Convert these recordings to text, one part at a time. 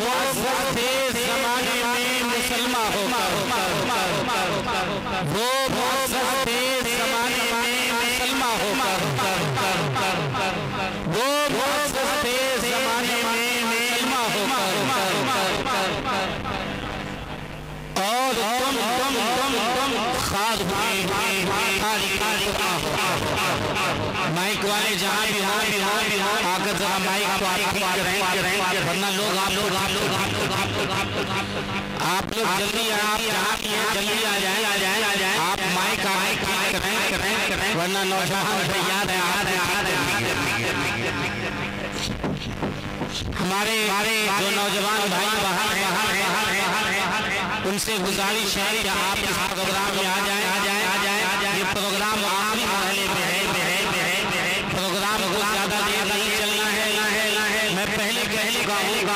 معزز تھے زمانے میں مسلمان ہو کر، وہ معزز تھے زمانے میں مسلمان ہو کر، وہ معزز تھے زمانے میں مسلمان ہو کر، اور تم خاص مائک والے جہاں بھی آ کر ذرا مائک کو آپ کریں، ورنہ لوگ آپ لوگ جلدی آ جائیں، آپ مائک کریں، ورنہ نوجوان یاد ہے ہمارے جو نوجوان بھائی ان سے گزارش ہے کہ آپ اس پروگرام میں آ جائیں، یہ پروگرام آخری مرحلے میں ہے، پروگرام کو زیادہ دیر نہیں چلنا ہے، میں پہلے کہہ چکا ہوں کہ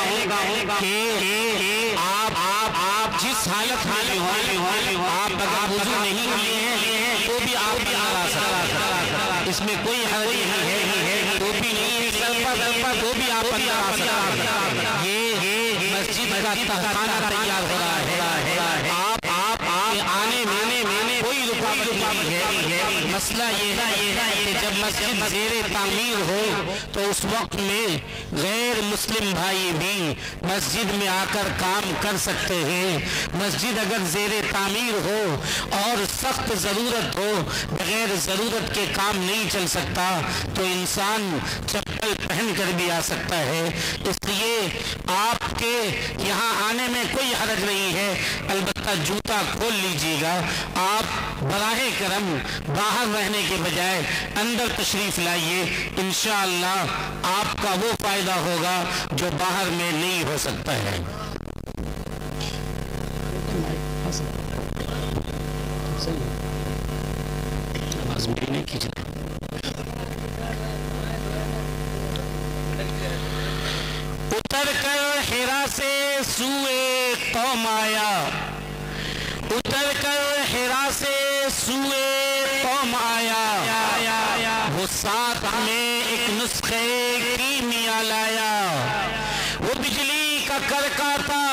آپ جس حالت میں ہوں، آپ اگر وضو نہیں کیے ہیں تو بھی آپ آ سکتے، اس میں کوئی حرج نہیں ہے، ٹوپی نہیں ہے سر پر تو بھی آپ آ سکتے، یہ مسجد کا تہخانہ تیار ہو رہا ہے، آپ آنے میں کوئی رکاوٹ نہیں ہے، مسئلہ یہ ہے کہ جب مسجد زیر تعمیر ہو تو اس وقت میں غیر مسلم بھائی بھی مسجد میں آ کر کام کر سکتے ہیں، مسجد اگر زیر تعمیر ہو اور سخت ضرورت ہو، بغیر ضرورت کے کام نہیں چل سکتا تو انسان چپل پہن کر بھی آ سکتا ہے، اس لیے آپ کے یہاں آنے میں کوئی حرج نہیں ہے، البتہ جوتا کھول لیجیے گا، آپ براہ کرم باہر رہنے کے بجائے اندر تشریف لائیے، انشاءاللہ آپ کا وہ فائدہ ہوگا جو باہر میں نہیں ہو سکتا ہے۔ آواز میری نہیں کھینچ رہی۔ اتر کر حرا سے سوئے قوم آیا، اتر کر حرا سے سوئے قوم آیا، وہ ساتھ میں ایک نسخے کیمیا لایا، وہ بجلی کا کرکا تھا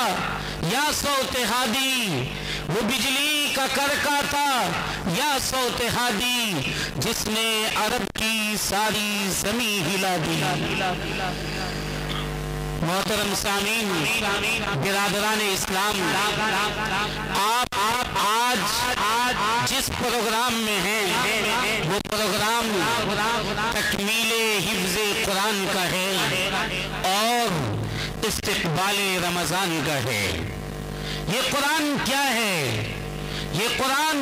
یا صوت ہادی، وہ بجلی کا کرکا تھا یا صوت ہادی، جس نے عرب کی ساری زمین ہلا دی۔ محترم سامعین، برادران اسلام، آپ آج جس پروگرام میں ہیں وہ پروگرام تکمیل حفظ قرآن کا ہے اور استقبال رمضان کا ہے۔ یہ قرآن کیا ہے؟ یہ قرآن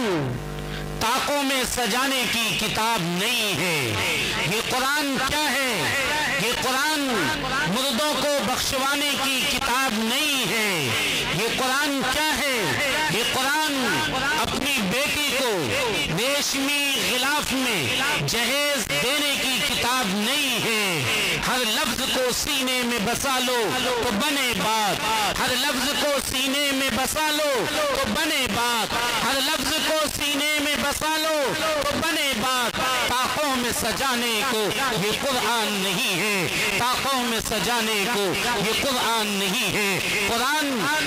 طاقوں میں سجانے کی کتاب نہیں ہے۔ یہ قرآن کیا ہے؟ یہ قرآن مردوں کو بخشوانے کی کتاب نہیں ہے۔ یہ قرآن کیا ہے؟ یہ قرآن اپنی بیٹی کو ریشمی غلاف میں جہیز دینے کی کتاب نہیں ہے۔ ہر لفظ کو سینے میں بسا لو تو بنے بات، ہر لفظ کو سینے میں بسا لو تو بنے بات، ہر لفظ کو سینے میں بسا لو تو بنے بات۔ طاقوں میں سجانے کو یہ قرآن نہیں ہے، طاقوں میں سجانے کو یہ قرآن نہیں ہے۔ قرآن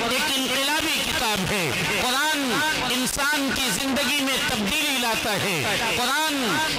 ایک انقلابی کتاب ہے، قرآن انسان کی زندگی میں تبدیلی لاتا ہے، قرآن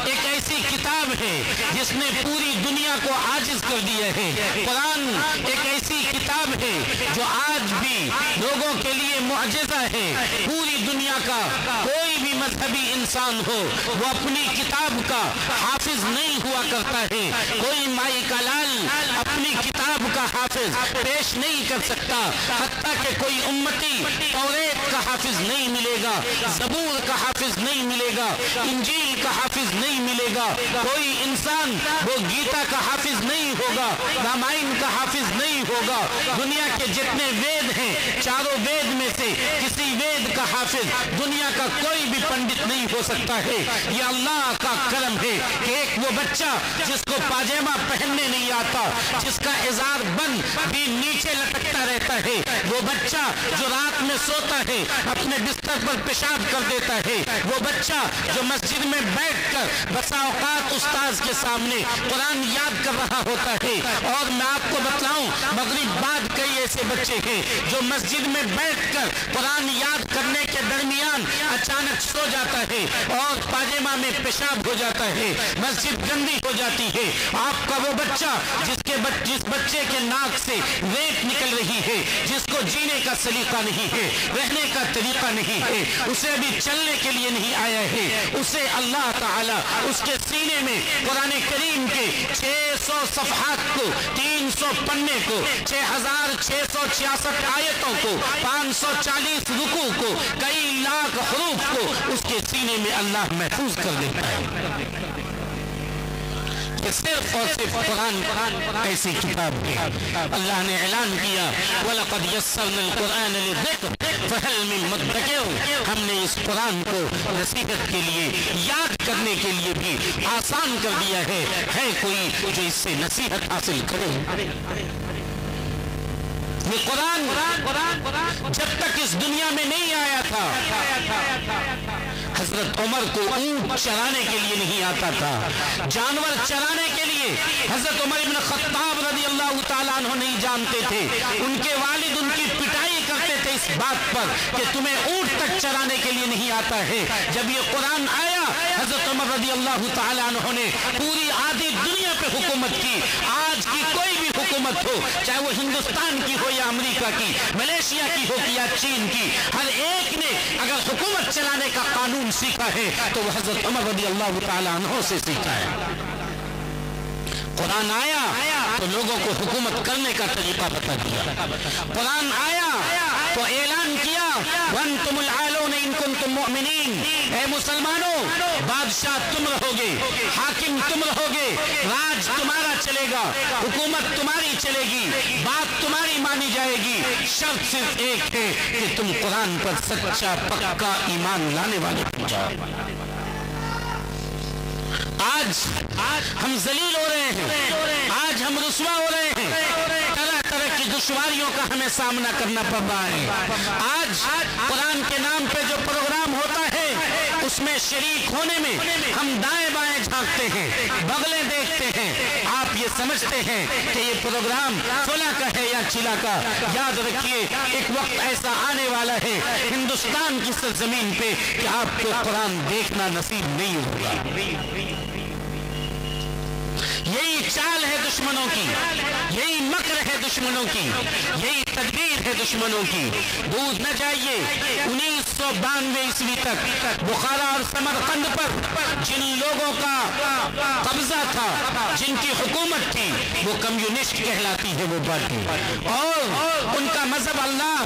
ایک ایسی کتاب ہے جس نے پوری دنیا کو عاجز کر دیا ہے، قرآن ایک ایسی کتاب ہے جو آج بھی لوگوں کے لیے معجزہ ہے۔ پوری دنیا کا کوئی بھی مذہبی انسان ہو وہ اپنی کتاب کا حافظ نہیں ہوا کرتا ہے، کوئی مائی کا لال اپنی کتاب کا حافظ پیش نہیں کر سکتا، حتیٰ کہ کوئی امتی توریت کا حافظ نہیں ملے گا، زبور کا حافظ نہیں ملے گا، انجیل کا حافظ نہیں ملے گا، کوئی انسان وہ گیتا کا حافظ نہیں ہوگا، رامائن کا حافظ نہیں ہوگا۔ دنیا کے جتنے وید ہیں، چاروں وید میں سے کسی وید کا حافظ دنیا کا کوئی بھی پنڈت نہیں ہو سکتا ہے۔ یہ اللہ کا کرم ہے کہ ایک وہ بچہ جس کو پاجامہ پہننے نہیں آتا، جس کا ازار بند بھی نیچے لٹکتا رہتا ہے، وہ بچہ جو رات میں سوتا ہے اپنے بستر پر پیشاب کر دیتا ہے، وہ بچہ جو مسجد میں بیٹھ کر بسا اوقات استاذ کے سامنے قرآن یاد کر رہا ہوتا ہے۔ اور میں آپ کو بتلاؤں، مغرب بعد کئی ایسے ایسے بچے ہیں جو مسجد میں بیٹھ کر قرآن یاد کرنے کے درمیان اچانک سو جاتا ہے اور پاجامہ میں پیشاب ہو جاتا ہے، مسجد گندی ہو جاتی ہے۔ آپ کا وہ بچہ جس بچے کے ناک سے ریت نکل رہی ہے، جس کو جینے کا سلیقہ نہیں ہے، رہنے کا طریقہ نہیں ہے، اسے ابھی چلنے کے لیے نہیں آیا ہے، اسے اللہ تعالیٰ اس کے سینے میں قرآن کریم کے 600 صفحات کو، 300 پنے کو، 6666 آیتوں کو، 540 رکوع کو، کئی لاکھ حروف کو اس کے سینے میں اللہ محفوظ کر دیتا ہے۔ صرف اور صرف قرآن ایسی کتاب ہے۔ اللہ نے اعلان کیا وَلَقَدْ يَسَّرْنَا الْقُرْآنَ لِلذِّكْرِ فَهَلْ مِن مُدَّكِرٍ، ہم نے اس قرآن کو نصیحت کے لیے، یاد کرنے کے لیے بھی آسان کر دیا ہے کوئی جو اس سے نصیحت حاصل کرے؟ یہ قرآن جب تک اس دنیا میں نہیں آیا تھا، حضرت عمر کو اونٹ چرانے کے لیے نہیں آتا تھا، جانور چرانے کے لیے حضرت عمر ابن خطاب رضی اللہ تعالیٰ عنہ نہیں جانتے تھے۔ ان کے والد ان کی پٹائی کرتے تھے اس بات پر کہ تمہیں اونٹ تک چرانے کے لیے نہیں آتا ہے۔ جب یہ قرآن آیا، حضرت عمر رضی اللہ تعالیٰ عنہ نے پوری آدھی دنیا پہ حکومت کی۔ آج کی کوئی بھی حکومت ہو، چاہے وہ ہندوستان کی ہو یا امریکہ کی، ملیشیا کی ہو یا چین کی، ہر ایک نے اگر حکومت چلانے کا قانون سیکھا ہے تو وہ حضرت عمر رضی اللہ تعالیٰ عنہ سے سیکھا ہے۔ قرآن آیا تو لوگوں کو حکومت کرنے کا طریقہ بتا دیا۔ قرآن آیا تو اعلان کیا وَأَنْتُمُ الْعَالُونَ إِن كُنتُم مُؤْمِنِينَ، اے مسلمانوں، بادشاہ تم رہو گے، حاکم تم رہو گے، راج تمہارا چلے گا، حکومت تمہاری چلے گی، بات تمہاری مانی جائے گی، شرط صرف ایک ہے کہ تم قرآن پر سچا پکا ایمان لانے والے بن جاؤ۔ آج ہم ذلیل ہو رہے ہیں، آج ہم رسوا ہو رہے ہیں، طرح طرح کی دشواریوں کا ہمیں سامنا کرنا پڑ رہا ہے۔ آج قرآن کے نام پہ جو پروگرام ہوتا ہے اس میں شریک ہونے میں ہم دائیں بائیں جھانکتے ہیں، بغلیں دیکھتے ہیں۔ آپ یہ سمجھتے ہیں کہ یہ پروگرام فلاں کا ہے یا چلا کا، یاد رکھیے ایک وقت ایسا آنے والا ہے ہندوستان کی سرزمین پہ کہ آپ کو قرآن دیکھنا نصیب نہیں ہوگا۔ یہی چال ہے دشمنوں کی، یہی مکر ہے دشمنوں کی، یہی تدبیر ہے دشمنوں کی۔ دور نہ جائیے 1992 عیسوی تک بخارا اور سمرقند پر جن لوگوں کا قبضہ تھا، جن کی حکومت تھی، وہ کمیونسٹ کہلاتی ہے وہ پارٹی، اور ان کا مذہب اللہ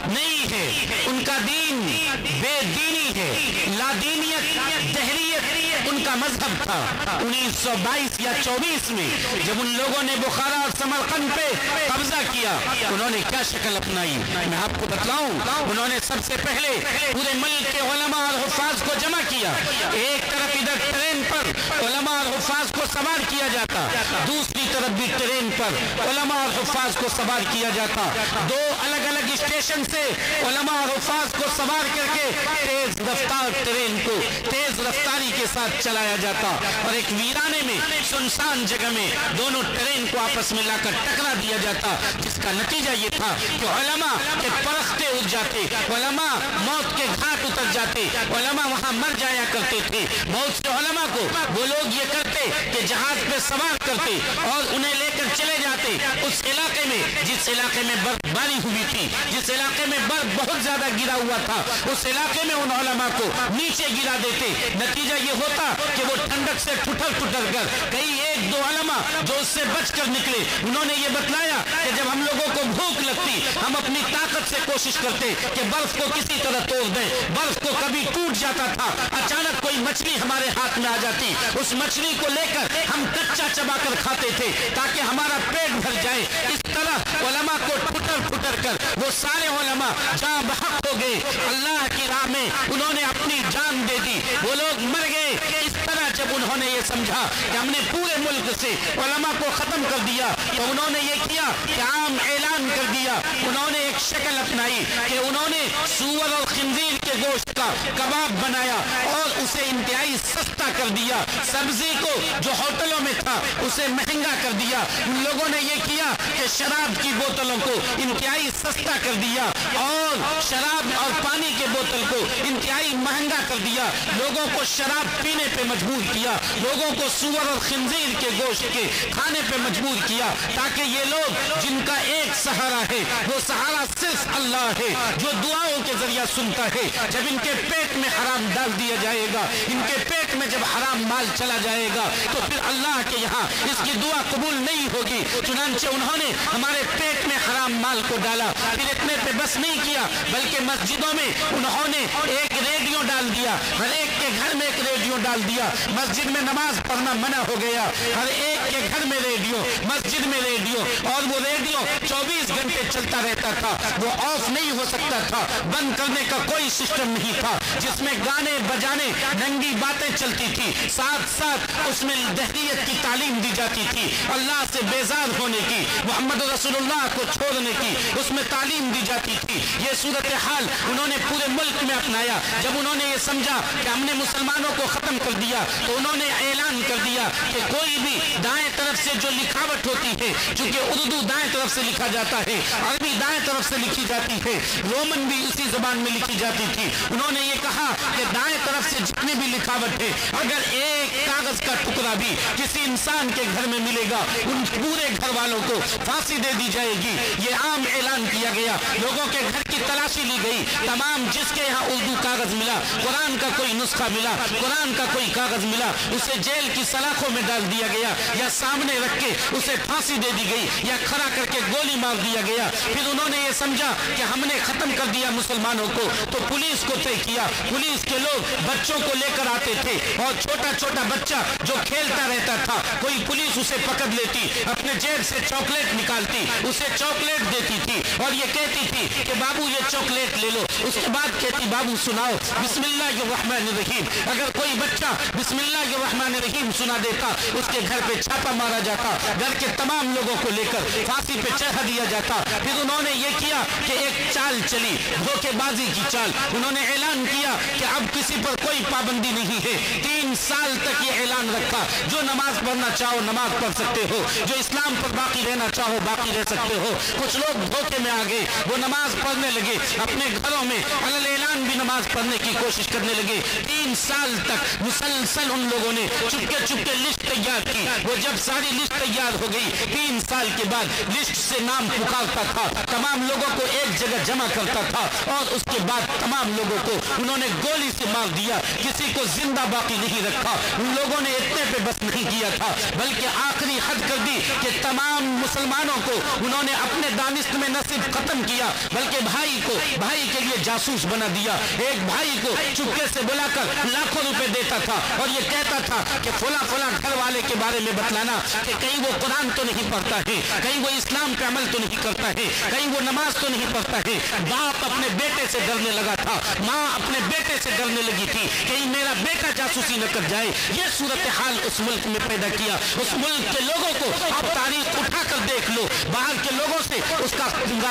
نہیں ہے، ان کا دین بے دینی ہے، لادینیت، دہریت ان کا مذہب تھا۔ 1922 یا 24 میں جب ان لوگوں نے بخارا اور سمرقند پہ قبضہ کیا، انہوں نے کیا شکل اپنائی میں آپ کو بتلاؤں۔ انہوں نے سب سے پہلے پورے ملک کے علماء اور حفاظ کو جمع کیا۔ ایک طرف ادھر ٹرین پر علماء اور حفاظ کو سوار کیا جاتا، دوسری طرف بھی ٹرین پر علماء اور حفاظ کو سوار کیا جاتا۔ دو الگ الگ اسٹیشن سے علماء اور حفاظ کو سوار کر کے تیز رفتار ٹرین کو تیز رفتاری کے ساتھ چلایا جاتا، اور ایک ویرانے میں سنسان جگہ میں دونوں ٹرین کو آپس میں لا کر ٹکرا دیا جاتا، جس کا نتیجہ یہ تھا کہ علماء کے پرختے اٹھ جاتے، علماء موت کے گھاٹ اتر جاتے، علماء وہاں مر جایا کرتے تھے۔ بہت سے علماء کو وہ لوگ یہ کرتے کہ جہاز پہ سوار کرتے اور انہیں لے کر چلے جاتے اس علاقے میں جس علاقے میں برف باری ہوئی تھی، جس علاقے میں برف بہت زیادہ گرا ہوا تھا، اس علاقے میں ان علماء کو نیچے گرا دیتے۔ نتیجہ یہ ہوتا کہ وہ ٹھنڈک سے ٹھٹر ٹھٹر کر کئی ایک دو علماء جو اس سے بچ کر نکلے، انہوں نے یہ بتلایا کہ جب ہم لوگوں کو بھوک لگتی، ہم اپنی طاقت سے کوشش کرتے کہ برف کو کسی طرح توڑ دیں، برف کو کبھی ٹوٹ جاتا تھا، اچانک کوئی مچھلی ہمارے ہاتھ میں آ جاتی، اس مچھلی کو لے کر ہم کچا چبا کر کھاتے تھے تاکہ ہمارا پیٹ بھر جائے۔ اس طرح علماء کو ٹھٹر ٹھٹر کر وہ سارے علماء جاں بحق ہو گئے، اللہ کی راہ میں انہوں نے اپنی جان دے دی، وہ لوگ مر گئے۔ اس طرح جب انہوں نے یہ سمجھا کہ ہم نے پورے ملک سے علماء کو ختم کر دیا تو انہوں نے یہ کیا کہ عام اعلان کر دیا، انہوں نے ایک شکل اپنائی کہ انہوں نے سور اور خنزیر کے گوشت کا کباب بنایا اور اسے انتہائی سستا کر دیا، سبزی کو جو ہوٹلوں میں تھا اسے مہنگا کر دیا۔ ان لوگوں نے یہ کیا کہ شراب کی بوتلوں کو انتہائی सस्ता कर दिया और शराब और पानी के बोतल को इंतहाई महंगा कर दिया, लोगों को शराब पीने पे मजबूर किया, लोगों को सूअर और खिंजीर के गोश्त के खाने पे मजबूर किया, ताकि ये लोग जिनका एक सहारा है वो सहारा सिर्फ अल्लाह है, जो दुआओं के जरिया सुनता है। जब इनके पेट में हराम डाल दिया जाएगा, इनके पेट में जब हराम माल चला जाएगा तो फिर अल्लाह के यहाँ इसकी दुआ कबूल नहीं होगी। चुनांचे उन्होंने हमारे पेट में हराम माल को डाला, फिर इतने पे बस नहीं किया बल्कि मस्जिदों में उन्होंने एक रेडियो डाल दिया, हर एक के घर में एक रेडियो डाल दिया, मस्जिद में नमाज पढ़ना मना हो गया, हर एक के घर में रेडियो, मस्जिद में रेडियो, और वो रेडियो 24 घंटे चलता रहता था, वो ऑफ नहीं हो सकता था, बंद करने का कोई सिस्टम नहीं था, जिसमें गाने बजाने नंगी बातें चलती थी, साथ साथ उसमें दहरियत की तालीम दी जाती थी, अल्लाह से बेजार होने की, मोहम्मद रसूलुल्लाह को छोड़ने की उसमें तालीम दी जाती थी। ये सूरत हाल उन्होंने पूरे मुल्क में अपनाया। जब उन्होंने ये समझा कि हमने मुसलमानों को खत्म कर दिया तो उन्होंने ऐलान कर दिया कि कोई भी दाएं तरफ से जो लिखावट होती है, चूंकि उर्दू दाएं तरफ से लिखा जाता है, अरबी दाएं तरफ से लिखी जाती है, रोमन भी उसी जबान में लिखी जाती थी, उन्होंने ये कहा कि दाएं तरफ से जितनी भी लिखावट है, अगर एक कागज का टुकड़ा भी किसी इंसान के घर में मिलेगा उन पूरे घर वालों को फांसी दे दी जाएगी। ये आम ऐलान किया गया, लोगों के घर की तलाशी ली गई, तमाम जिसके यहाँ उर्दू कागज मिला, कुरान का कोई नुस्खा मिला, कुरान का कोई कागज मिला, उसे जेल की सलाखों में डाल दिया गया, या सामने रख के उसे फांसी दे दी गई, या खड़ा करके गोली मार दिया गया। फिर उन्होंने ये समझा कि हमने खत्म कर दिया मुसलमानों को, तो पुलिस को तय किया, पुलिस के लोग बच्चों को लेकर आते थे और छोटा छोटा बच्चा जो खेलता रहता था, कोई पुलिस उसे पकड़ लेती, अपने जेब से चॉकलेट निकालती, उसे चॉकलेट देती थी और ये कहती थी कि बाबू ये चॉकलेट ले लो, उसके बाद कहती बाबू सुनाओ बिस्मिल्लाहिर्रहमानिर्रहीम। अगर कोई बच्चा बिस्मिल्लाहिर्रहमानिर्रहीम सुना देता, उसके घर पे छापा मारा जाता, घर के तमाम लोगों को लेकर फांसी पे चढ़ा दिया जाता। फिर उन्होंने ये किया कि एक चाल चली, धोखेबाजी की चाल, उन्होंने ऐलान किया कि अब किसी पर कोई पाबंदी नहीं है। 3 साल तक ये ऐलान रखा, जो नमाज पढ़ना चाहो नमाज पढ़ सकते हो, जो इस्लाम पर बाकी रहना चाहो बाकी रह सकते हो। कुछ लोग धोखे में आ गए, वो नमाज पढ़ने लगे, अपने घरों में अलल ऐलान भी नमाज पढ़ने की कोशिश करने लगे। 3 साल तक मुसलसल उन लोगों ने चुपके चुपके लिस्ट तैयार की। वो जब सारी लिस्ट तैयार हो गई, 3 साल के बाद लिस्ट से नाम पुकारता था, तमाम लोगों को एक जगह जमा करता था और उसके बाद तमाम लोगों को उन्होंने गोली से मार दिया, किसी को जिंदा बाकी नहीं रखा। उन लोगों ने इतने पे बस नहीं किया था, बल्कि आखिरी हद कर दी कि तमाम मुसलमानों को उन्होंने अपने दानिश में न सिर्फ खत्म किया, बल्कि भाई के लिए जासूस बना दिया। एक भाई को चुपके से बुलाकर लाखों रुपए देता था और ये कहता था कि फला फला घर वाले के बारे में बतलाना कि कहीं वो कुरान तो नहीं पढ़ता है, कहीं वो इस्लाम पे अमल तो नहीं करता है, कहीं वो नमाज तो नहीं पढ़ता है। बाप अपने बेटे से डरने लगा था, माँ अपने बेटे से डरने लगी थी, कहीं मेरा बेटा जासूसी न कर जाए। ये सूरत हाल उस मुल्क में पैदा किया। उस मुल्क के लोगों को अब तारीख उठाकर देख लो, बाहर के लोगों से उसका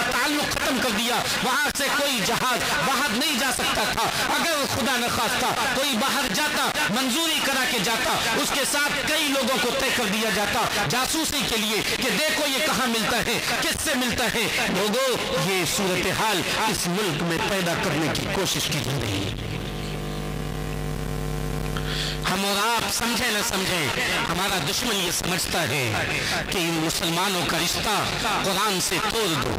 ताल्लुक खत्म कर दिया। वहां से कोई जहाज बाहर नहीं जा सकता था। अगर खुदा न खास्ता कोई बाहर जाता, मंजूरी करा के जाता, उसके साथ कई लोगों को तय कर दिया जाता जासूसी के लिए कि देखो ये कहाँ मिलता है, किससे मिलता है। लोगों, ये सूरत हाल इस मुल्क में पैदा करने की कोशिश की जा रही है। हम और आप समझे न समझे, हमारा दुश्मन ये समझता है कि इन मुसलमानों का रिश्ता कुरान से तोड़ दो,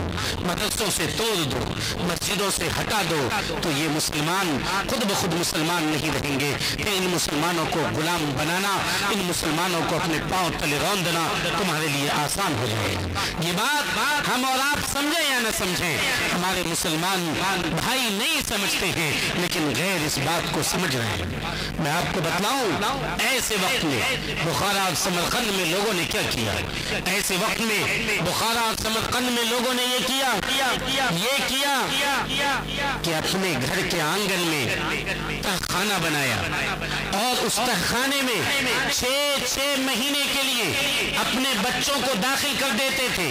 मदरसों से तोड़ दो, मस्जिदों से हटा दो, तो ये मुसलमान खुद ब खुद मुसलमान नहीं रहेंगे। इन मुसलमानों को गुलाम बनाना, इन मुसलमानों को अपने पांव तले रौंदना तुम्हारे लिए आसान हो जाएगा। ये बात हम और आप समझे या न समझे, हमारे मुसलमान भाई नहीं समझते हैं, लेकिन गैर इस बात को समझ रहे हैं। मैं आपको बतलाऊं, ऐसे वक्त में बुखारा और समरकंद में लोगों ने क्या किया, ऐसे वक्त में बुखारा और समरकंद में लोगों ने ये किया कि अपने घर के आंगन में तहखाना बनाया और उस तहखाने में 6 महीने के लिए अपने बच्चों को दाखिल कर देते थे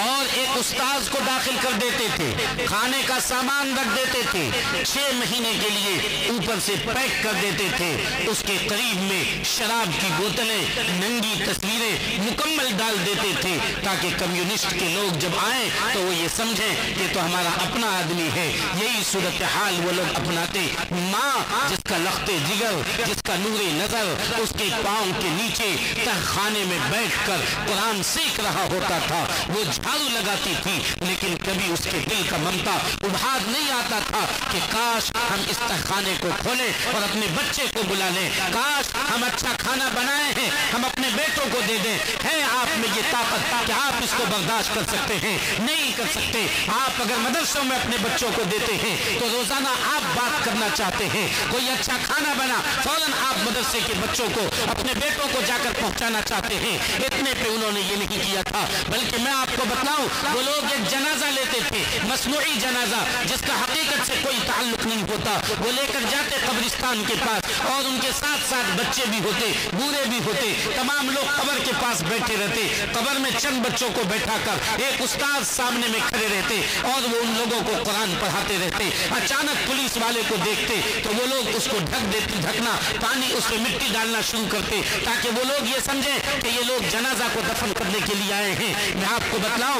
और एक उस्ताद को दाखिल कर देते थे, खाने का सामान रख देते थे, 6 महीने के लिए ऊपर से पैक कर देते थे। उसके करीब में शराब की बोतलें, नंगी तस्वीरें मुकम्मल डाल देते थे, ताकि कम्युनिस्ट के लोग जब आए तो वो ये समझे समझें कि तो हमारा अपना आदमी है। यही सूरत हाल वो लोग अपनाते। माँ जिसका लख्ते जिगर, जिसका नूरे नजर उसके पाँव के नीचे तहखाने में बैठकर कुरान सीख रहा होता था, वो झाड़ू लगाती थी, लेकिन कभी उसके दिल का ममता उभार नहीं आता था कि काश हम इस तहखाने को खोलें और अपने बच्चे को बुला लें, काश हम अच्छा खाना बनाए हैं हम अपने बेटों को दे दें। है आप में ये ताकत कि आप इसको बर्दाश्त कर सकते हैं? नहीं कर सकते। आप अगर मदरसों में अपने बच्चों को देते हैं तो रोजाना आप बात करना चाहते हैं, कोई अच्छा खाना बना फौरन आप मदरसे के बच्चों को अपने बेटों को जाकर पहुंचाना चाहते हैं। इतने पे उन्होंने ये नहीं किया था, बल्कि मैं आपको बतलाऊं, वो लोग एक जनाजा लेते थे, मसनूई जनाजा जिसका हकीकत से कोई ताल्लुक नहीं होता, वो लेकर जाते कब्रिस्तान के पास और उनके साथ साथ बच्चे भी होते, बूढ़े भी होते, तमाम लोग कब्र के पास बैठे रहते। कब्र में चंद बच्चों को बैठा कर एक उस्ताद सामने में खड़े रहते और वो उन लोगों को कुरान पढ़ाते रहते। अचानक पुलिस वाले को देखते तो वो लोग उसको ढकना, पानी उसमें मिट्टी डालना शुरू करते ताकि वो लोग ये समझें कि ये लोग जनाजा को दफन करने के लिए आए हैं। मैं आपको बतलाऊं,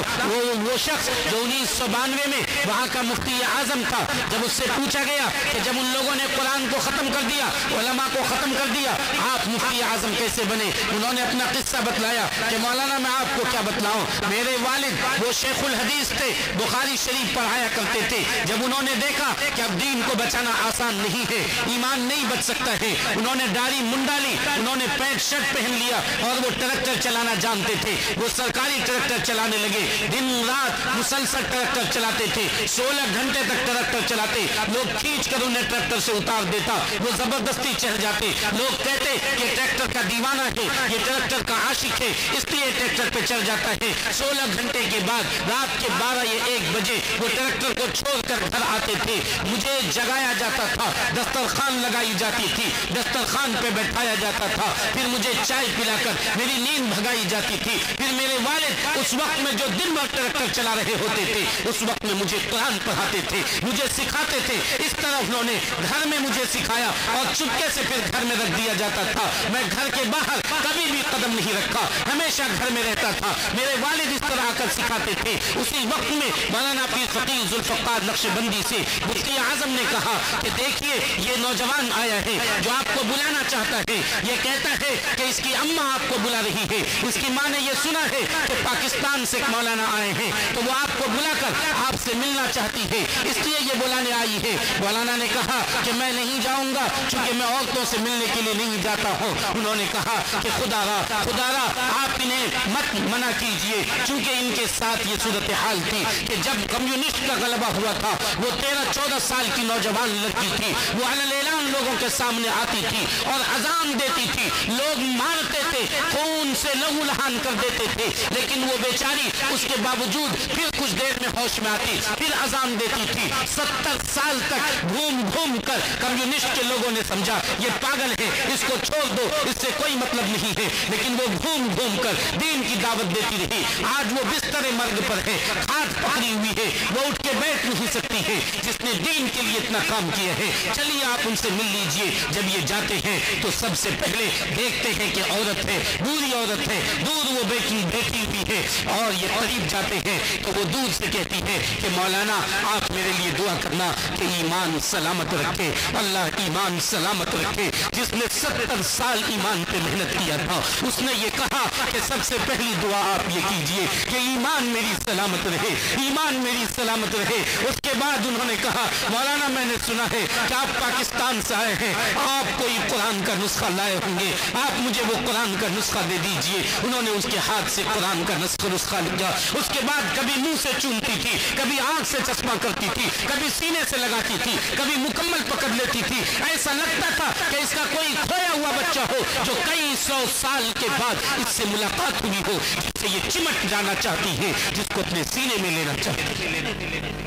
वो शख्स जो 1992 में वहाँ का मुफ्ती आजम था, जब उससे पूछा गया कि जब उन लोगों ने कुरान को खत्म कर दिया, उलमा को खत्म कर दिया, आप मुफ्ती आजम कैसे बने? उन्होंने अपना किस्सा बतलाया कि मौलाना मैं आपको क्या बतलाऊं, मेरे वालिद वो शेखुल हदीस थे, बुखारी शरीफ पढ़ाया करते थे। जब उन्होंने देखा कि अब दीन को बचाना आसान नहीं है, ईमान नहीं बच सकता है, उन्होंने दाढ़ी मुंडा ली, उन्होंने पैंट शर्ट पहन लिया और वो ट्रैक्टर चलाना जानते थे। वो सरकारी ट्रैक्टर चलाने लगे, दिन रात मुसलसल ट्रैक्टर चलाते थे, 16 घंटे तक ट्रैक्टर चलाते। लोग खींच कर उन्हें ट्रैक्टर से उतार देता, वो जबरदस्ती चढ़ जाते। लोग कहते कि ट्रैक्टर का दीवाना है, ये ट्रैक्टर का आशिक है, इसलिए ट्रैक्टर पे चढ़ जाता है। 16 घंटे के बाद रात के 12 या 1 बजे वो ट्रैक्टर को छोड़कर घर आते थे। मुझे जगाया जाता था, दस्तरखान लगाई जाती थी, दस्तरखान पे बैठाया जाता था, फिर मुझे चाय पिलाकर मेरी नींद भगाई जाती थी। फिर मेरे वालिद उस वक्त में जो दिन भर ट्रैक्टर चला रहे होते थे, उस वक्त में मुझे कुरान पढ़ाते थे, मुझे सिखाते थे। इस तरह उन्होंने घर में मुझे सिखाया और चुपके से फिर घर में रख दिया जाता था। मैं घर के बाहर कभी भी कदम नहीं रखा, हमेशा घर में रहता था। मेरे वालिद इस तरह आकर सिखाते थे। उसी वक्त में मौलाना पीर फकीर जुल्फकार नक्शबंदी से मुफ्ती आजम ने कहा कि देखिए ये नौजवान आया है जो आपको बुलाना चाहता है, ये कहता है कि इसकी अम्मा आपको बुला रही है, इसकी माँ ने ये सुना है कि पाकिस्तान से मौलाना आए हैं, तो वो आपको बुलाकर आपसे मिलना चाहती है, इसलिए ये बुलाने आई है। मौलाना ने कहा कि मैं नहीं जाऊंगा, क्योंकि मैं औरतों से मिलने के लिए नहीं जाता हूँ। उन्होंने कहा कि खुदारा आप इन्हें मत मना कीजिए, क्योंकि इनके साथ ये सूरत हाल थी कि जब कम्युनिस्ट का गलबा हुआ था, वो 13-14 साल की नौजवान लड़की थी, वो अलग लोगों के सामने आती थी और अजान देती थी। लोग मारते थे, खून से लहू लहान कर देते थे, लेकिन वो बेचारी उसके बावजूद फिर कुछ देर में होश में आती, फिर अजान देती थी। 70 साल तक घूम घूम कर कम्युनिस्ट के लोगों ने समझा ये पागल है, इसको छोड़ दो, इससे कोई मतलब नहीं है, लेकिन वो घूम घूम कर दीन की दावत देती रही। आज वो बिस्तर मर्ग पर है, खाट पकड़ी हुई है, वो उठ के बैठ नहीं सकती है, जिसने दीन के लिए इतना काम किया है। चलिए आप उनसे मिल लीजिए। जब ये जाते हैं तो सबसे पहले देखते हैं कि औरत है, बूढ़ी औरत है, दूर वो बैठी हुई है, और ये करीब जाते हैं तो वो दूर से कहती है कि मौलाना आप मेरे लिए दुआ करना कि ईमान सलामत रखे, अल्लाह ईमान सलामत रखे। जिसने 70 साल ईमान पे मेहनत किया था, उसने ये कहा कि सबसे पहली दुआ आप ये कीजिए कि ईमान मेरी सलामत रहे, ईमान मेरी सलामत रहे। उसके बाद उन्होंने कहा मौलाना मैंने सुना है कि आप पाकिस्तान से आए हैं, आप कोई कुरान का नुस्खा लाए होंगे, आप मुझे वो कुरान का नुस्खा दे दीजिए। उन्होंने उसके हाथ से कुरान का नुस्खा लिखा। उसके बाद कभी मुंह से चूमती थी, कभी आंख से चश्मा करती थी, कभी सीने से लगाती थी, कभी मुकम्मल पकड़ लेती थी। ऐसा लगता था कि इसका कोई खोया हुआ बच्चा हो जो कई 100 साल के बाद इससे मुलाकात हुई हो, जिससे ये चिमट जाना चाहती है, जिसको अपने सीने में लेना चाहती है।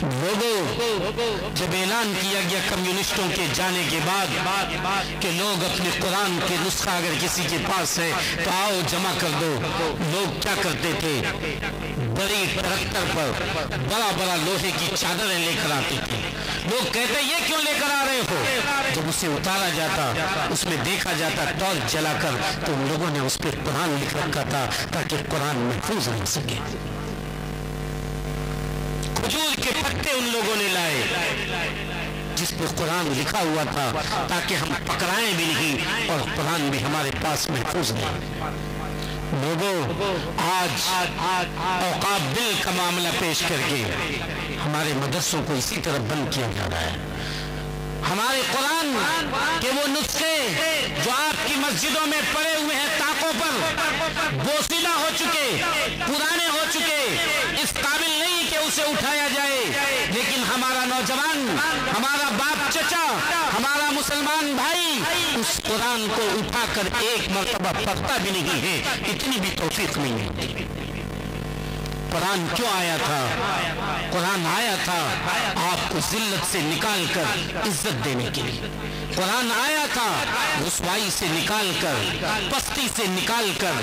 लोगों, जब ऐलान किया गया कम्युनिस्टों के जाने के बाद कि लोग अपने कुरान के नुस्खा अगर किसी के पास है तो आओ जमा कर दो, लोग क्या करते थे, बड़ी ट्रैक्टर पर बड़ा लोहे की चादरें लेकर आते थे, लोग कहते ये क्यों लेकर आ रहे हो? जब उसे उतारा जाता, उसमें देखा जाता टॉर्च जलाकर, तो उन लोगों ने उस पर कुरान लिख रखा था ताकि कुरान महफूज रह सके। खजूर के पत्ते उन लोगों ने लाए जिस पर कुरान लिखा हुआ था ताकि हम पकड़ाएं भी नहीं और कुरान भी हमारे पास महफूज रहे। लोगों, आज औकाफ बिल का मामला पेश करके हमारे मदरसों को इसी तरह बंद किया जा रहा है। हमारे कुरान के वो नुस्खे जो आपकी मस्जिदों में पड़े हुए हैं ताकों पर, बोसीदा हो चुके, पुराने हो चुके, इस काबिल नहीं कि उसे उठाया जाए, लेकिन हमारा नौजवान, हमारा बाप चचा, हमारा मुसलमान भाई उस कुरान को उठाकर एक मर्तबा पढ़ता भी नहीं है, इतनी भी तौफीक नहीं है। कुरान क्यों आया था? कुरान आया था आपको जिल्लत से निकाल कर इज्जत देने के लिए। कुरान आया था रुसवाई से निकाल कर, पस्ती से निकाल कर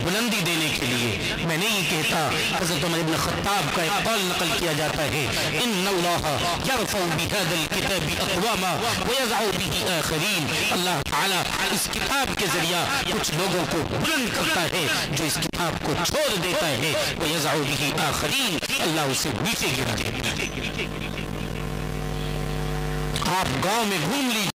बुलंदी देने के लिए। मैं नहीं कहता, हज़रत उमर इब्न खत्ताब का एक कौल नकल किया जाता है, इन्नल्लाह यरफ़उ बिहाज़ल किताबि अक़वामा व यज़अउ बिही आख़रीन। अल्लाह ताला इस किताब के जरिया कुछ लोगों को बुलंद करता है, जो इस किताब को छोड़ देता है व यज़अउ बिही आख़रीन, अल्लाह उसे नीचे गिरा देता है। आप गांव में घूम लीजिए।